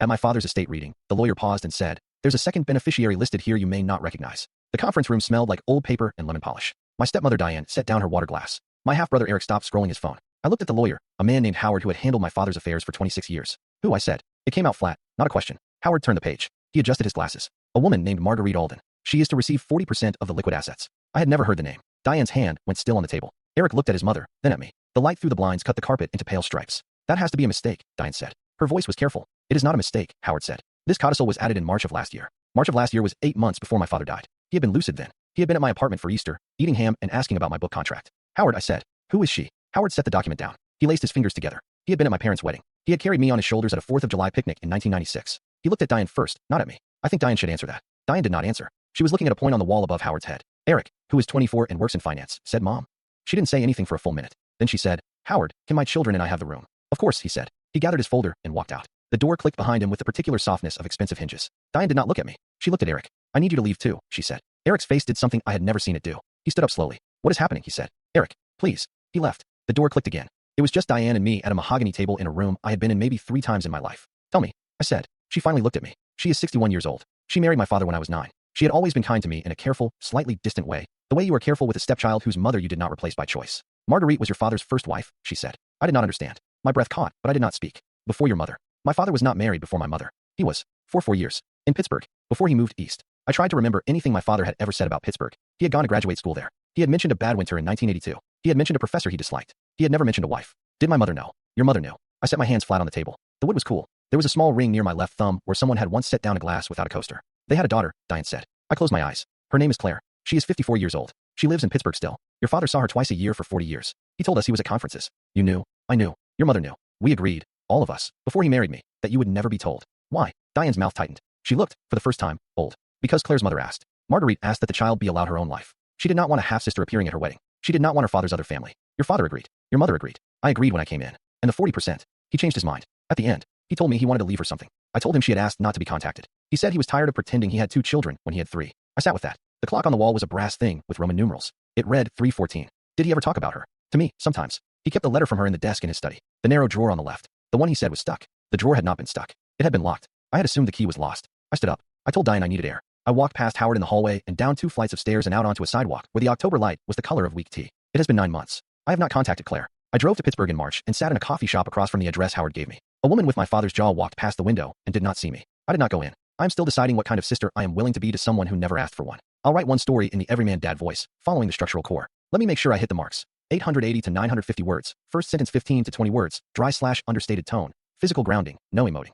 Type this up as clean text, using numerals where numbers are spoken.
At my father's estate reading, the lawyer paused and said, "There's a second beneficiary listed here you may not recognize." The conference room smelled like old paper and lemon polish. My stepmother Diane set down her water glass. My half-brother Eric stopped scrolling his phone. I looked at the lawyer, a man named Howard who had handled my father's affairs for 26 years. "Who?" I said. It came out flat, not a question. Howard turned the page. He adjusted his glasses. "A woman named Marguerite Alden. She is to receive 40% of the liquid assets." I had never heard the name. Diane's hand went still on the table. Eric looked at his mother, then at me. The light through the blinds cut the carpet into pale stripes. "That has to be a mistake," Diane said. Her voice was careful. "It is not a mistake," Howard said. "This codicil was added in March of last year. March of last year was 8 months before my father died. He had been lucid then. He had been at my apartment for Easter, eating ham and asking about my book contract." "Howard," I said. "Who is she?" Howard set the document down. He laced his fingers together. He had been at my parents' wedding. He had carried me on his shoulders at a 4th of July picnic in 1996. He looked at Diane first, not at me. I think Diane should answer that. Diane did not answer. She was looking at a point on the wall above Howard's head. "Eric, who is 24 and works in finance," said Mom. She didn't say anything for a full minute. Then she said, "Howard, can my children and I have the room?" "Of course," he said. He gathered his folder and walked out. The door clicked behind him with the particular softness of expensive hinges. Diane did not look at me. She looked at Eric. "I need you to leave too," she said. Eric's face did something I had never seen it do. He stood up slowly. "What is happening?" he said. "Eric, please." He left. The door clicked again. It was just Diane and me at a mahogany table in a room I had been in maybe 3 times in my life. "Tell me," I said. She finally looked at me. She is 61 years old. She married my father when I was 9. She had always been kind to me in a careful, slightly distant way, the way you are careful with a stepchild whose mother you did not replace by choice. "Marguerite was your father's first wife," she said. I did not understand. My breath caught, but I did not speak. "Before your mother." My father was not married before my mother. He was, for 4 years, in Pittsburgh, before he moved east. I tried to remember anything my father had ever said about Pittsburgh. He had gone to graduate school there. He had mentioned a bad winter in 1982. He had mentioned a professor he disliked. He had never mentioned a wife. Did my mother know? Your mother knew. I set my hands flat on the table. The wood was cool. There was a small ring near my left thumb where someone had once set down a glass without a coaster. "They had a daughter," Diane said. I closed my eyes. "Her name is Claire. She is 54 years old. She lives in Pittsburgh still. Your father saw her twice a year for 40 years. He told us he was at conferences. You knew. I knew. Your mother knew. We agreed, all of us, before he married me, that you would never be told." "Why?" Diane's mouth tightened. She looked, for the first time, old. "Because Claire's mother asked. Marguerite asked that the child be allowed her own life. She did not want a half-sister appearing at her wedding. She did not want her father's other family. Your father agreed. Your mother agreed. I agreed when I came in. And the 40%. He changed his mind. At the end, he told me he wanted to leave her something. I told him she had asked not to be contacted. He said he was tired of pretending he had 2 children when he had 3. I sat with that. The clock on the wall was a brass thing with Roman numerals. It read 3:14. Did he ever talk about her? To me, sometimes. He kept a letter from her in the desk in his study. The narrow drawer on the left. The one he said was stuck. The drawer had not been stuck. It had been locked. I had assumed the key was lost. I stood up. I told Diane I needed air. I walked past Howard in the hallway and down 2 flights of stairs and out onto a sidewalk where the October light was the color of weak tea. It has been 9 months. I have not contacted Claire. I drove to Pittsburgh in March and sat in a coffee shop across from the address Howard gave me. A woman with my father's jaw walked past the window and did not see me. I did not go in. I am still deciding what kind of sister I am willing to be to someone who never asked for one. I'll write one story in the everyman dad voice, following the structural core. Let me make sure I hit the marks. 880 to 950 words. First sentence 15 to 20 words. Dry/understated tone. Physical grounding. No emoting.